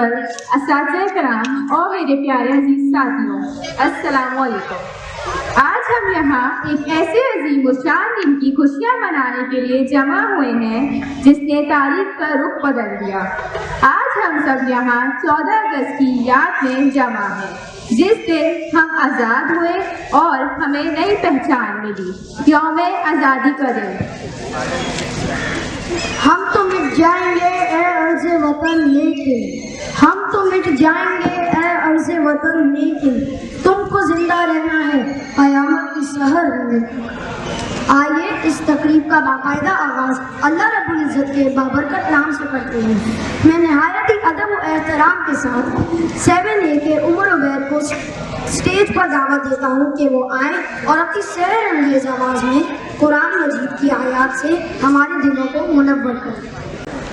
Principal, असातिज़ा कराम और मेरे प्यारे अजीज साथियों, अस्सलाम वालेकुम। आज हम यहाँ एक ऐसे अजीम व शान दिन की खुशियाँ मनाने के लिए जमा हुए हैं जिसने तारीख का रुख बदल दिया। आज हम सब यहाँ 14 अगस्त की याद में जमा हैं, जिस दिन हम आज़ाद हुए और हमें नई पहचान मिली। यौम आज़ादी का दिन। हम तो मिट जाएंगे ए अर्ज़े वतन लेकिन, हम तो मिट जाएंगे ए अर्ज़े वतन लेकिन, तुमको जिंदा रहना है क़यामत की सहर में। आइए इस तकरीब का बाकायदा आगाज़ अल्लाह रब्बुल इज़्ज़त के बाबरकत नाम से करते हैं। मैं नहायत ही अदब व एहतराम के साथ 7A के उमर उबैद को स्टेज पर दावत देता हूँ कि वो आए और अपनी सहर अंगेज़ आवाज़ में कुरान मजीद की आयात से हमारे दिलों को मुनव्वर करें।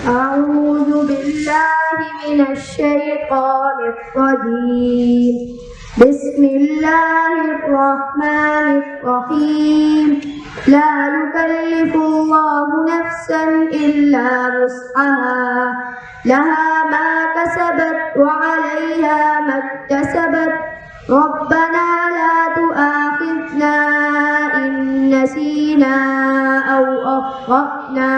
अऊज़ु बिल्लाहि मिनश शैतानिर रजीम। बिस्मिल्लाहिर रहमानिर रहीम। ला युकल्लिफुल्लाहु नफ्सन इल्ला वुस्अहा, लहा मा कसबत व अलैहा मक्तसबत। रब्बना ला तुआखिज़ना इन नसीना औ अख़्तअना।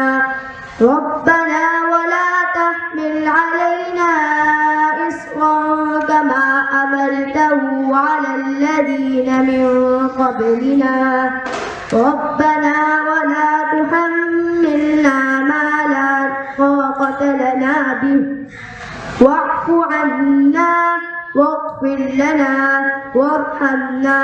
रब्बना वला तहमिल अलैना इस्रन कमा हमलतहु अलल्लज़ीना मिन क़ब्लिना। रब्बना वला तुहम्मिलना मा ला ताक़त लना बिहि वअफ़ु अन्ना वग़फ़िर लना वरहमना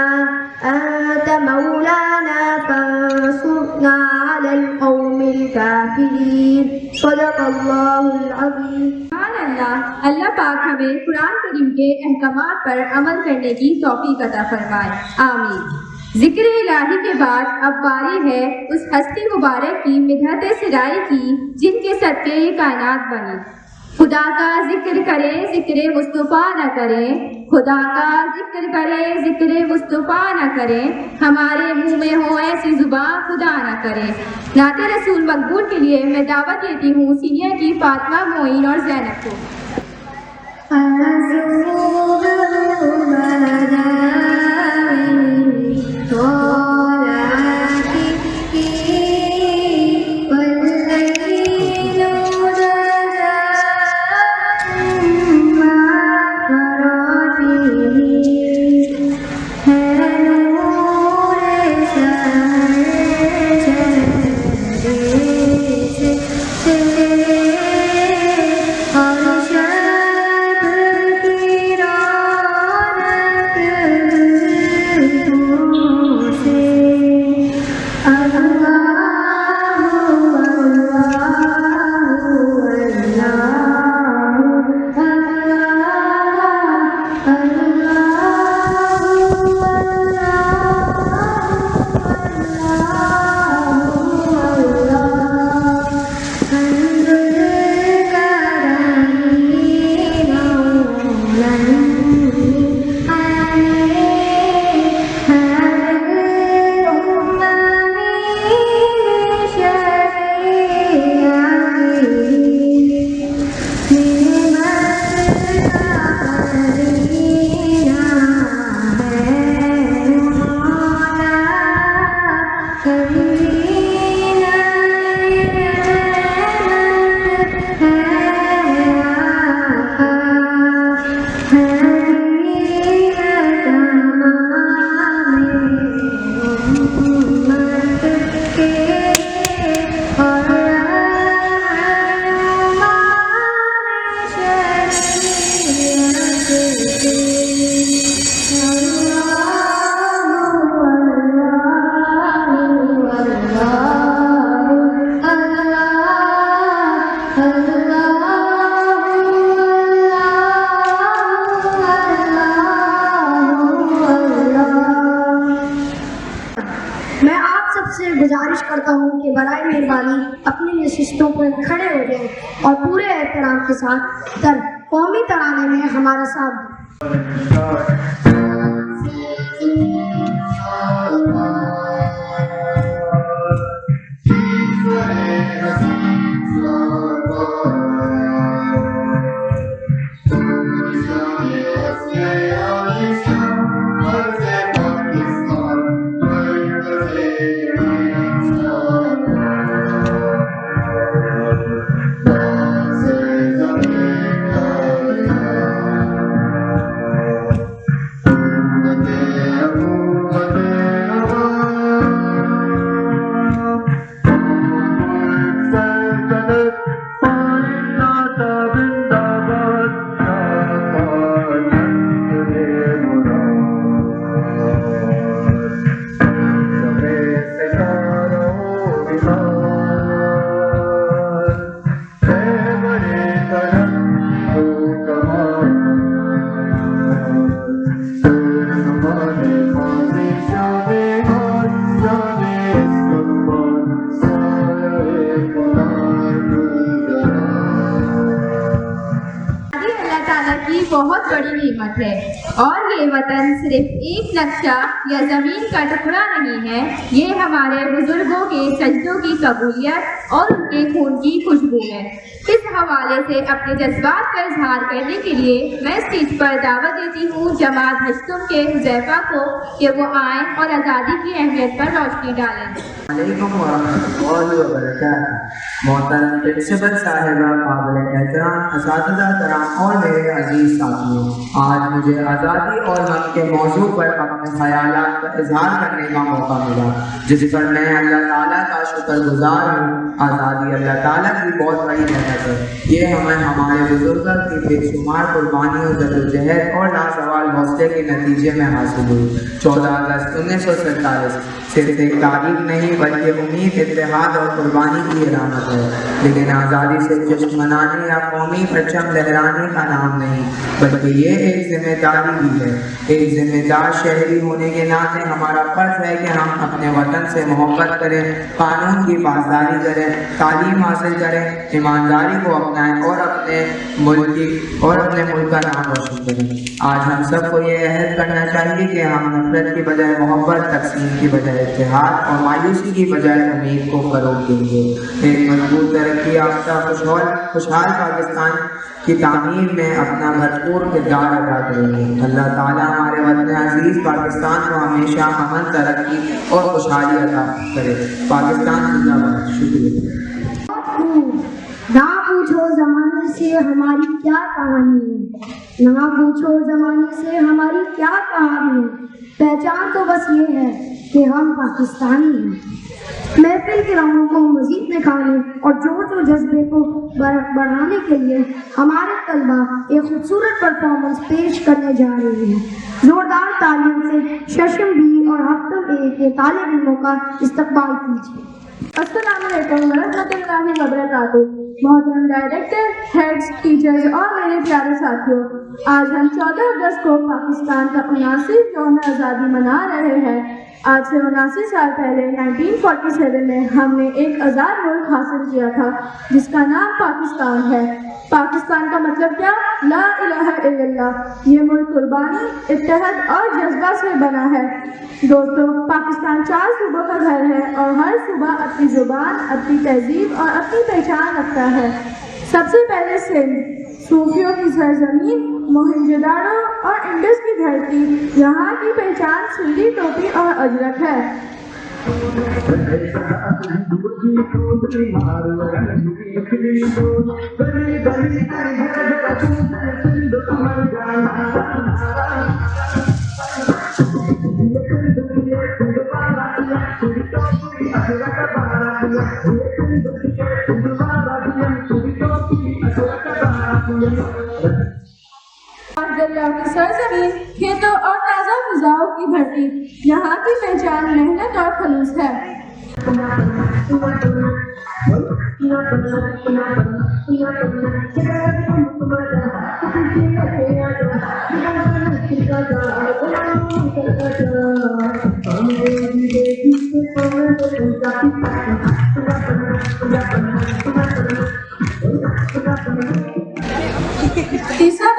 अंत मौलाना फंसुरना अलल क़ौमिल काफ़िरीन। सदक़ल्लाहुल अज़ीम। अल्लाह पाक हमें कुरान करीम के अहकामात पर अमल करने की तौफीक अता फरमाए, आमीन। जिक्र इलाही के बाद अब बारी है उस हस्ती मुबारक की मिदहत सिराई की जिनके सदके ये कायनात बनी। खुदा का जिक्र करे जिक्र मुस्तफ़ा न करें, खुदा का जिक्र करे जिक्र मुस्तफ़ा न करें, हमारे मुंह में हो ऐसी जुबान खुदा न करे। नाते रसूल मकबूल के लिए मैं दावत देती हूँ सीनियर की फातिमा, मोइन और ज़ैनब को। गुजारिश करता हूँ कि बराए मेहरबानी अपनी नशिस्तों पर खड़े हो जाए और पूरे एहतराम के साथ कौमी तराने में हमारा साथ दें। अल्लाह ताला की बहुत बड़ी नेमत है और ये वतन सिर्फ एक नक्शा या ज़मीन का टुकड़ा नहीं है, ये हमारे बुजुर्गों के सजदों की कबूलियत और उनके खून की खुशबू है। इस हवाले से अपने जज्बात का इजहार करने के लिए मैं स्टेज पर दावत देती हूँ जमात हश्तुम के हुज़ैफा को कि वो आएँ और आज़ादी की अहमियत पर रोशनी डालें। वालेकुम वरहमतुल्लाहि वबरकातुहू। मोहतरम प्रिंसिपल साहिबा, काबिल एहतराम असातिज़ा कराम और मेरे अजीज साथियों, आज मुझे आज़ादी और गम के मौजू पर अपने ख़यालात का इजहार करने का मौका मिला, जिस पर मैं अल्लाह ताला का शुक्रगुजार हूँ। आज़ादी अल्लाह ताला की बहुत बड़ी नेमत है। ये हमें हमारे बुजुर्गों की बेशुमार कुर्बानियों, जद्दोजहद और नासवाल हौसले के नतीजे में हासिल हुई। 14 अगस्त 1947 सिर्फ एक तारीख नहीं बल्कि उम्मीद, इत्तेहाद और कुर्बानी की अलामत है। लेकिन आज़ादी से जश्न मनाने या कौमी परचम लहराने का नाम नहीं, बल्कि ये एक जिम्मेदारी भी है। एक जिम्मेदार शहरी होने के नाते हमारा फर्ज है कि हम अपने वतन से मोहब्बत करें, कानून की पासदारी करें, तालीम हासिल करें, ईमानदारी को अपनाएं और अपने मुल्क का नाम रोशन करें। आज हम सबको ये अहद करना चाहिए कि हम नफरत की बजाय मोहब्बत, तकसीम की बजाय इत्तेहाद और मायूसी की बजाय उम्मीद को फरोग देंगे। एक मजबूत, तरक्की याफ्ता, खुशहाल पाकिस्तान की तामीर में अपना भरपूर किरदार अदा करेंगे। अल्लाह ताला हमारे वतन अजीज पाकिस्तान को हमेशा अमन, तरक्की और खुशहाली अदा करे। पाकिस्तान जिंदाबाद। शुक्रिया। ना पूछो ज़माने से हमारी क्या कहानी है, ना पूछो ज़माने से हमारी क्या कहानी है, पहचान तो बस ये है कि हम पाकिस्तानी हैं। महफिल के रंगों को मज़ीद निखारने और जोश और जज्बे को बढ़ाने के लिए हमारे तलबा एक खूबसूरत परफॉर्मेंस पेश करने जा रहे हैं। ज़ोरदार तालियों से सेशन बी और हफ्तम ए के तालिब इल्मों का इस्तकबाल कीजिए। अस्सलामुअलैकुम वरहमतुल्लाहि वबरकातुहू। मोहतरम डायरेक्टर, हेड्स, टीचर्स और मेरे प्यारे साथियों, आज हम 14 अगस्त को पाकिस्तान का 79 यौम आज़ादी मना रहे हैं। आज से 79 साल पहले 1947 में हमने एक आज़ाद मुल्क हासिल किया था जिसका नाम पाकिस्तान है। पाकिस्तान का मतलब क्या? ला इलाहा इल्लल्लाह। ये मुल्क कुर्बानी, इत्तेहाद और जज्बा से बना है। दोस्तों, पाकिस्तान 4 सूबों का घर है और हर सूबा अपनी ज़ुबान, अपनी तहजीब और अपनी पहचान रखता है। सबसे पहले सिंध, सूफियों की सरजमीन, मोहनजोदाड़ो और इंडस की धरती। यहाँ की पहचान सिंधी टोपी और अजरक है। की सरजमीन, खेतों और ताज़ा फिजाओं की धरती। यहाँ की पहचान मेहनत और खलूस है। तीसरा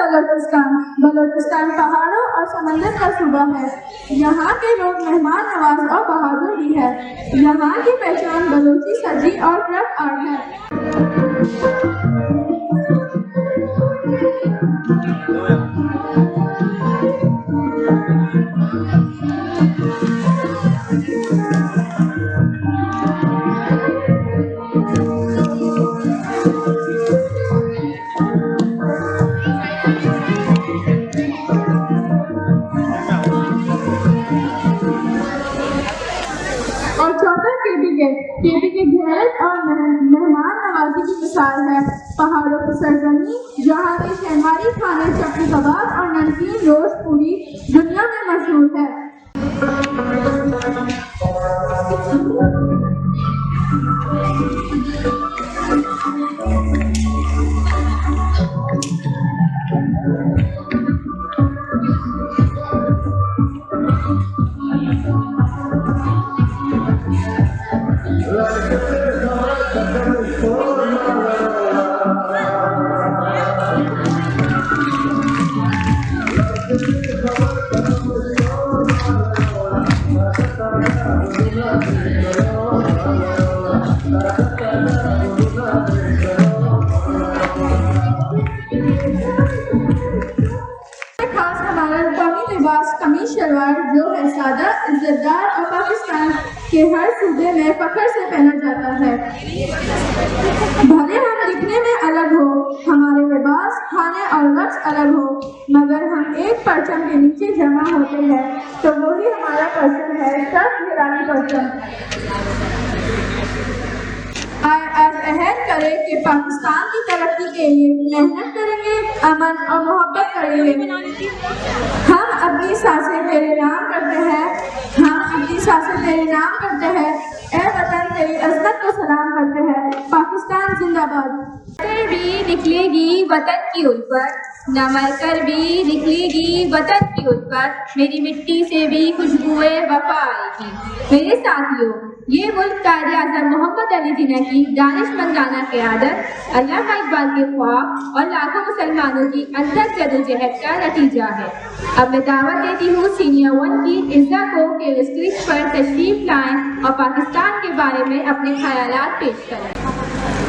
बलोचिस्तान पहाड़ों और समंदर का सूबा है। यहाँ के लोग मेहमान नवाज और बहादुर भी है। यहाँ की पहचान बलोची सजी और ट्रक आर्ट है। केपी की गैरत और मेहमान नवाजी की मिसाल है। पहाड़ों की सरजमीन, जहाँ के शहमारी खाने, चपली कबाब और नमकीन रोज पूरी दुनिया में मशहूर है। शलवार जो है सादा, इज्जतदार और पाकिस्तान के हर सूबे में फख्र से पहना जाता है। भले हम दिखने में अलग हो, हमारे लिबास, खाने और रक्स अलग हो, मगर हम एक परचम के नीचे जमा होते हैं तो वही हमारा परचम है, सब ईरानी परचम। आज अहद करें कि पाकिस्तान की तरक्की के लिए मेहनत करेंगे, अमन और मोहब्बत करेंगे। हम अपनी सांसें तेरे नाम करते हैं, हम अपनी सांसें तेरे नाम करते हैं। ए वतन तेरी अज़मत को सलाम करते हैं। पाकिस्तान जिंदाबाद। कर भी निकलेगी वतन की उल्फत, न मर कर भी निकलेगी वतन की उल्फत, मेरी मिट्टी से भी खुशबुए वफा आएगी। मेरे साथियों, ये मुल्क कायदे आज़म मोहम्मद अली जिन्ना की दानिशमंदाना क़यादत, अल्लामा इकबाल के ख्वाब और लाखों मुसलमानों की अनथक जद्दोजहद का नतीजा है। अब मैं दावत देती हूँ सीनियर 1 की इज़्ज़ा को कि इस स्टेज पर तशरीफ लाएं और पाकिस्तान के बारे में अपने ख़यालात पेश करें।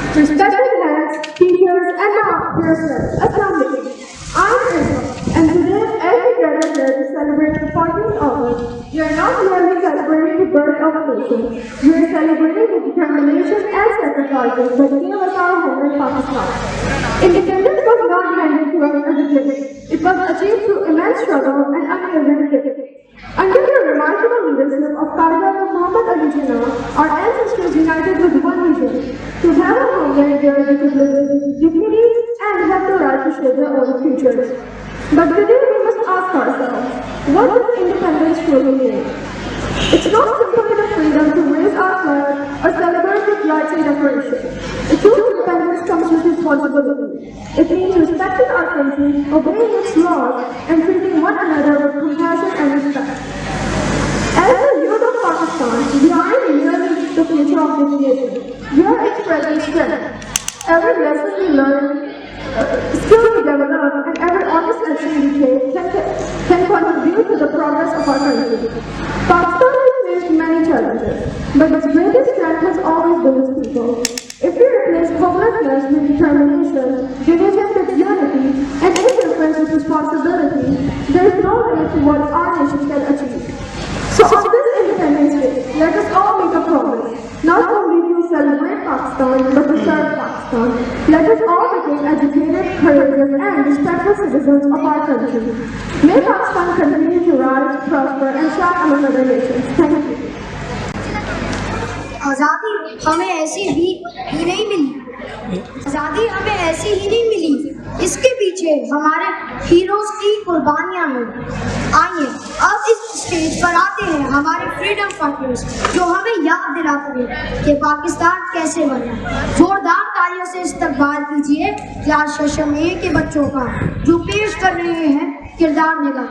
Respected heads, teachers, and peers, Assalamu alaikum. I'm Isma, and today as we gather here to celebrate the 14th August, we are not merely celebrating the birth of a nation, we are celebrating the determination and sacrifices that gave us our home in Pakistan. Independence was not handed to us as a gift, it was achieved through immense struggle and unwavering dedication. Under the remarkable leadership of Qaeda Muhammad Ali Jinnah, our ancestors united with one vision, to have a homeland where they could live with dignity and have the right to shape their own futures. But today we must ask ourselves, what does independence truly mean? It's not simply the freedom to raise our flag or celebrate with lights and decoration. The true independence comes with responsibility. It means respecting our country, obeying its laws, and treating one another with compassion and respect. As the youth of Pakistan, we aren't merely the future of this nation. We are its present strength. Every lesson we learn, skill we develop, and every honest action we take can contribute to the progress of our country. Pakistan has faced many challenges, but its greatest strength has always been its people. If we replace hopelessness with determination, division with unity, and indifference with responsibility, there is no limit to what our nation can achieve. So on this Independence Day, let us all make a promise, not only to celebrate Pakistan, but to serve Pakistan. Let us all become educated, courageous, and respectful citizens of our country. May Pakistan continue to rise, prosper, and shine among other nations. Thank you. आज़ादी हमें ऐसी ही नहीं मिली, आज़ादी हमें ऐसी ही नहीं मिली, इसके पीछे हमारे हीरोज़ की कुर्बानियाँ हैं। आइए अब इस स्टेज पर आते हैं हमारे फ्रीडम फाइटर्स, जो हमें याद दिलाते हैं कि पाकिस्तान कैसे बना। जोरदार तालियों से इस्तकबाल कीजिए क्लास सेशन ए के बच्चों का, जो पेश कर रहे हैं किरदार निगाह।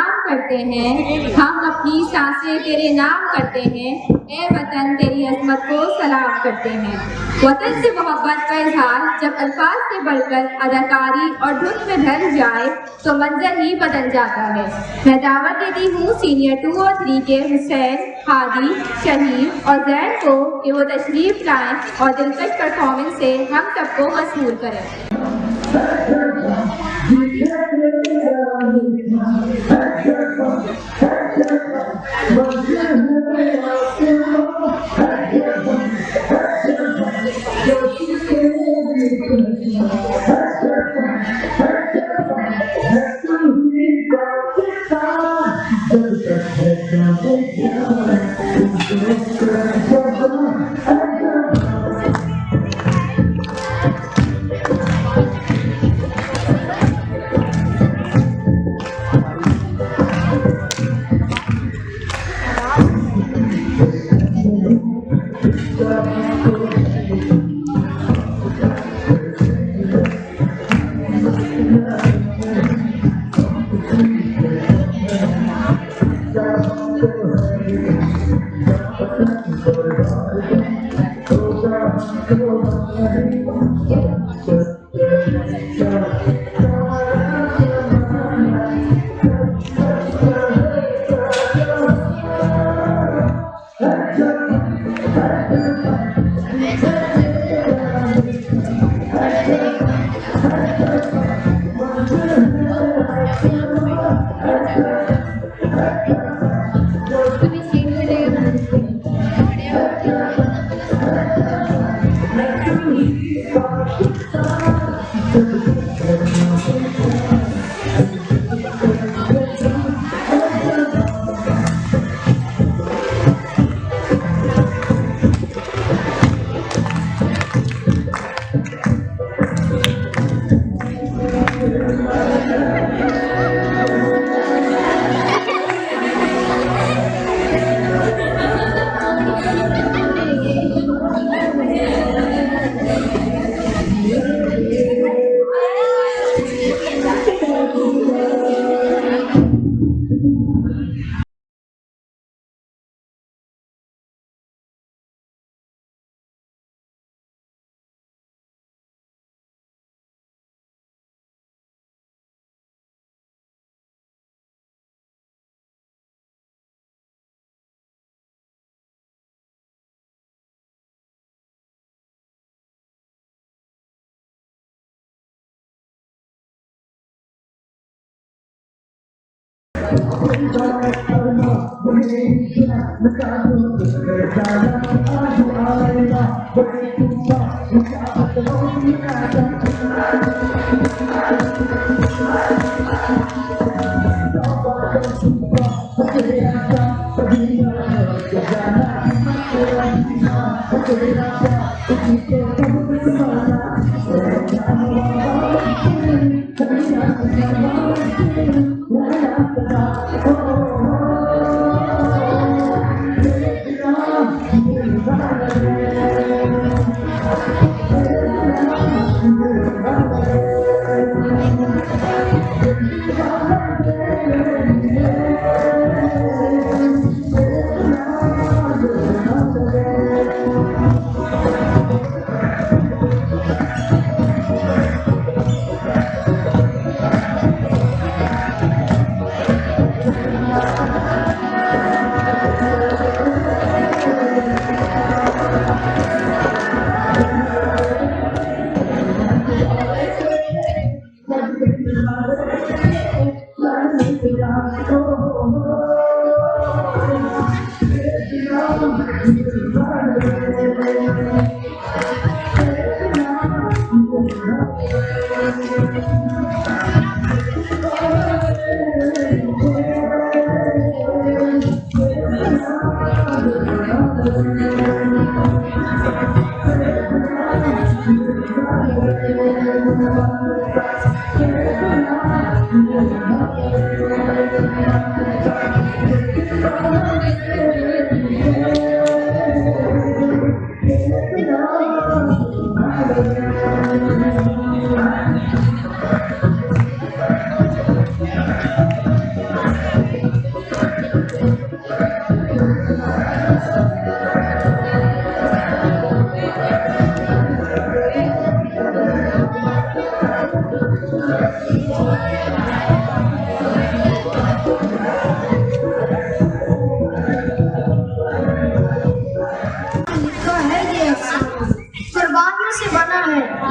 सलाम करते हैं, हम अपनी सांसें तेरे नाम करते हैं, ए वतन तेरी अजमत को सलाम करते हैं। वतन से मोहब्बत का इजहार जब अल्फाज से बढ़कर अदाकारी और धुन में ढल जाए तो मंजर ही बदल जाता है। मैं दावत देती हूँ सीनियर 2 और 3 के हुसैन, हादी, शहीद और जैन को कि वो तशरीफ लाएं और दिलकश परफॉर्मेंस से हम सबको मशहूर करें।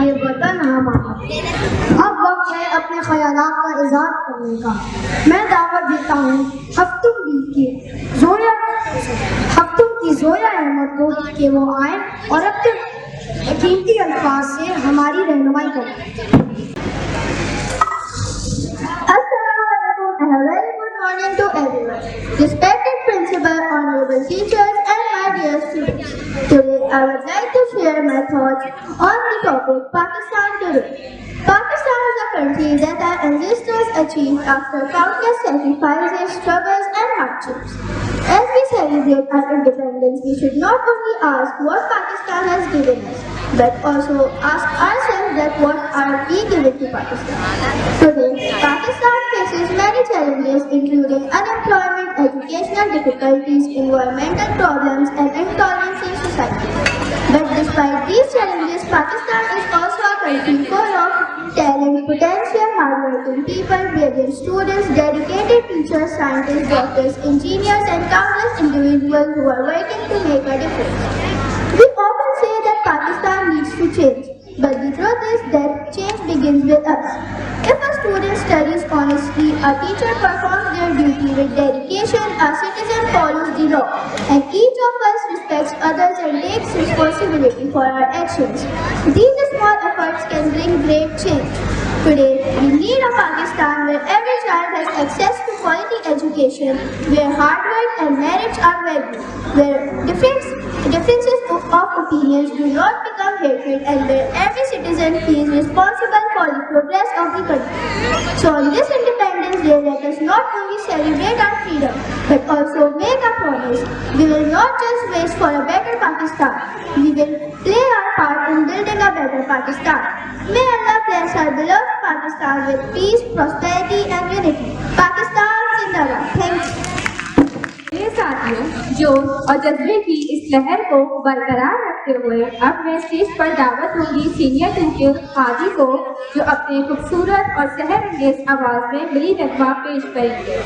ये वतन हमारा। अब वक्त है अपने ख्यालात का इज़हार करने का। मैं दावत देता हूँ हफ्तुम की जोया अहमद को कि वो आए और अपने कीमती अल्फाज से हमारी रहनुमाई करें। Assalamualaikum and a very good morning to everyone. Respected principal, honorable teachers and my dear students. Today I would like to share my thoughts on the topic Pakistan today. Pakistan is a country that our ancestors achieved after countless sacrifices, struggles and hardships. As we celebrate our independence, we should not only ask what Pakistan has given us, but also ask ourselves that what are we giving to Pakistan. Today, Pakistan faces many challenges including unemployment, educational difficulties, environmental problems and intolerance in society. But despite these challenges, Pakistan is also a country full of talent, potential, hardworking people, brilliant students, dedicated teachers, scientists, doctors, engineers and countless individuals who are working to make a difference. We often say that Pakistan needs to change, but the truth is that change begins with us. If a student studies honestly, a teacher performs their duty with dedication, a citizen follows the law, and each of us respects others and takes responsibility for our actions, these small efforts can bring great change. Today, we need a Pakistan where every child has access to quality education, where hard work and merits are valued, where differences of opinions do not become hatred, and where every citizen feels responsible for the progress of the country. So on this Independence Day, let us not only celebrate our freedom, but also make a promise. We will not just wish for a better Pakistan, we will play our part in building a better Pakistan. May Allah bless our beloved Pakistan with peace, prosperity and unity. Pakistan Zindabad. Thank you. मेरे साथियों, जोश और जज्बे की इस लहर को बरकरार रखते हुए अब मैं स्टेज पर दावत दूंगी सीनियर टीचर हाजी को, जो अपने खूबसूरत और सहरंगेज आवाज में मिली नगमा पेश करेंगे।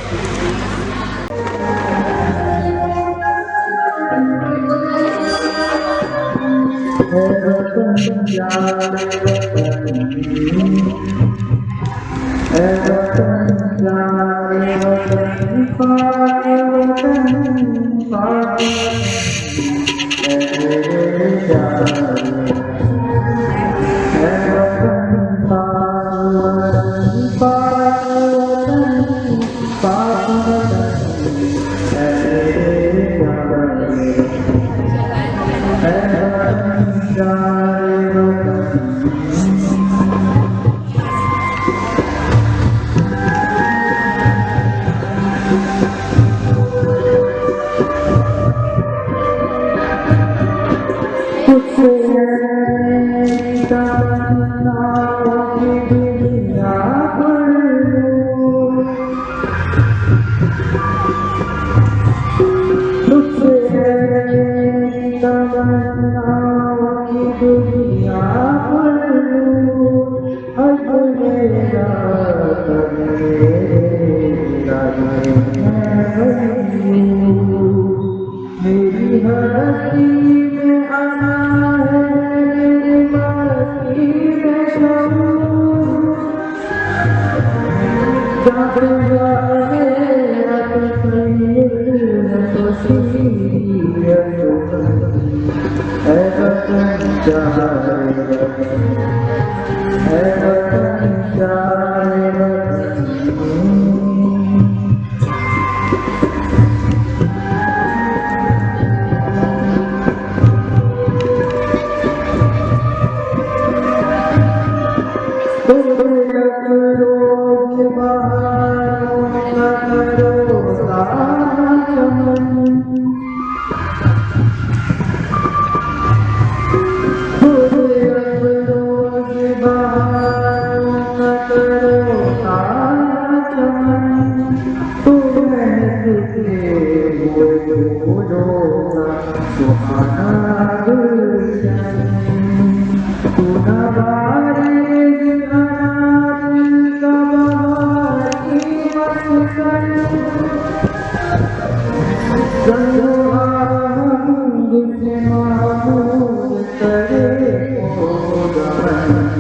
करे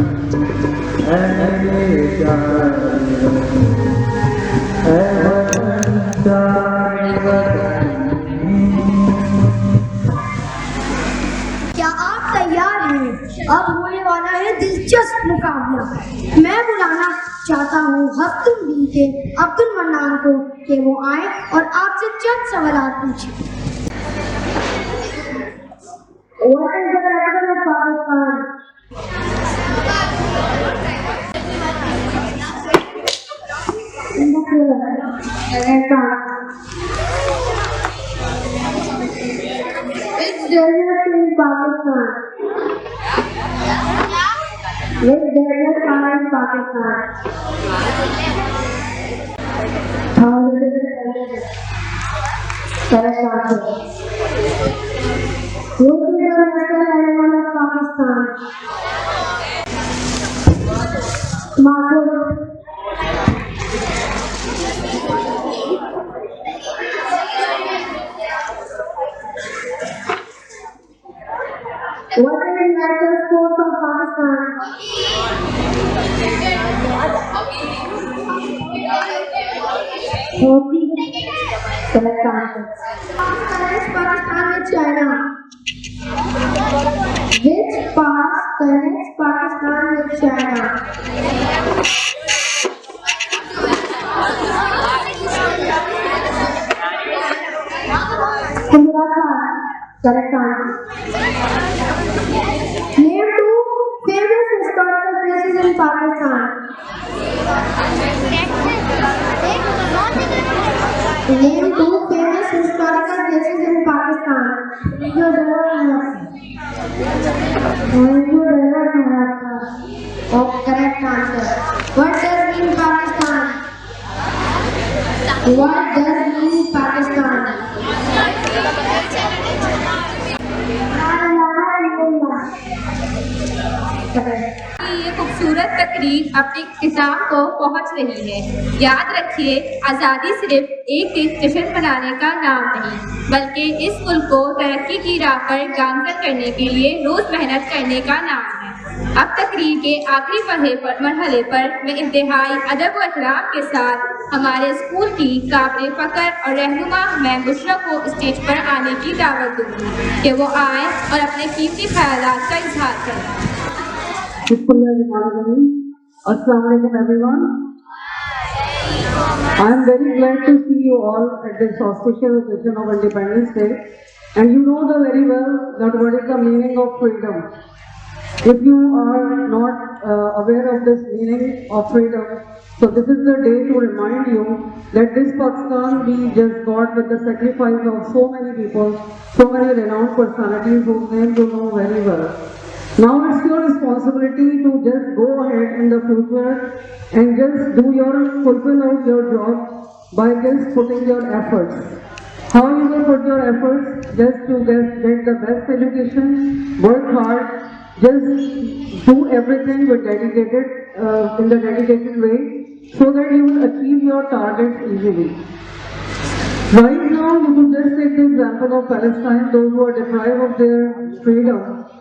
क्या आप तैयार हैं? अब होने वाला है दिलचस्प मुकाबला। मैं बुलाना चाहता हूँ हफ्तुल बी के अब्दुल मन्नान को कि वो आए और आपसे चंद सवाल पूछें। What is the capital of Pakistan? Which desert in Pakistan? Which desert are in Pakistan? Correct answer. What is the national animal of Pakistan? Markhor. What is the national sports of Pakistan? Hockey. Correct answer. Connects Pakistan with China. Which pass connects Pakistan with China? Hindustan. Correct answer. Name two famous historical places in Pakistan. Name two famous historical places in Pakistan. Oh, correct answer. What does mean Pakistan? What does mean Pakistan? कि ये खूबसूरत तकरीर अपने इख्तिताम को पहुंच रही है। याद रखिए, आज़ादी सिर्फ एक दिन जश्न मनाने का नाम नहीं, बल्कि इस मुल्क को तरक्की की राह पर गामजन करने के लिए रोज़ मेहनत करने का नाम है। अब तकरीर के आखिरी मरहले पर मैं इंतहाई अदब व एहतराम के साथ हमारे स्कूल की काबिल फ़ख्र और रहनुमा मैम बुशरा को स्टेज पर आने की दावत दूँगी कि वो आए और अपने कीमती ख्यालात का इजहार करें। Assalamualaikum everyone. I am very glad to see you all at this auspicious occasion of Independence Day, and you know very well that what is the meaning of freedom. If you are not aware of this meaning of freedom, so this is the day to remind you that this Pakistan we just got with the sacrifice of so many people, so many renowned personalities whose names you know very well. Now it's your responsibility to just go ahead in the future and just fulfill out your job by just putting your efforts. How you will put your efforts? Just to get the best education, work hard, just do everything with in the dedicated way so that you will achieve your targets easily. Right now, you could just take the example of Palestine, those who are deprived of their freedom,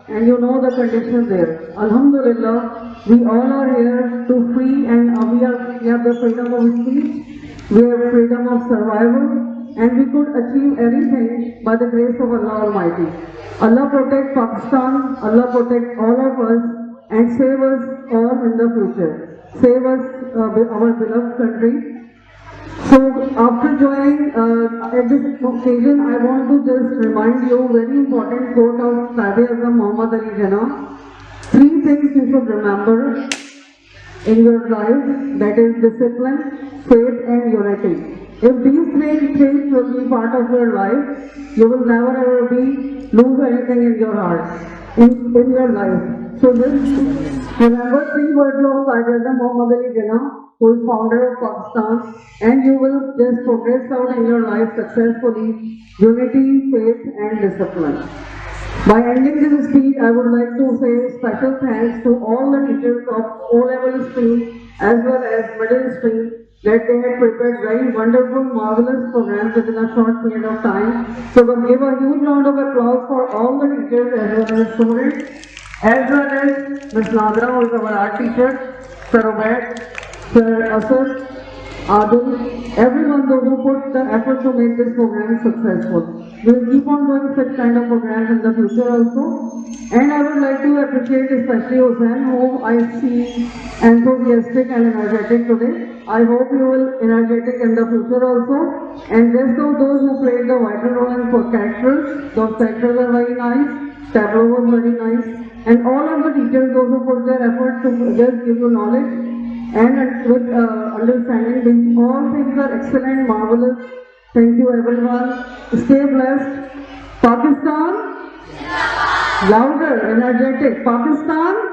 and you know the conditions there. Alhamdulillah, we all are here to free, and we have the freedom of speech, we have freedom of survival, and we could achieve anything by the grace of Allah Almighty. Allah protect Pakistan, Allah protect all of us, and save us all in the future. Save us, our beloved country. So after joining at this occasion, I want to just remind you very important quote of Quaid-e-Azam Muhammad Ali Jinnah. 3 things you should remember in your life, that is discipline, faith and unity. If these 3 things will be part of your life, you will never ever lose anything in your heart, in your life. So just remember 3 words of Quaid-e-Azam Muhammad Ali Jinnah, who is founder of Pakistan, and you will just progress out in your life successfully, unity, faith and discipline. By ending this speech, I would like to say special thanks to all the teachers of O-level stream as well as middle stream that they had prepared very wonderful, marvelous programs within a short period of time. So we'll give a huge round of applause for all the teachers as well as students, as well as Ms. Nadra, who is our art teacher, Sir Obed, Sir Asad, Adil, everyone those who put the effort to make this program successful. We will keep on doing such kind of programs in the future also. And I would like to appreciate especially Hussain, whom I see enthusiastic and energetic today. I hope you will energetic in the future also. And rest of those who played the vital role in for characters, those characters are very nice. Tableau was very nice. And all of the teachers, those who put their effort to just give you knowledge and with understanding, which all things are excellent, marvelous. Thank you everyone. Stay blessed. Pakistan. Louder, energetic. Pakistan.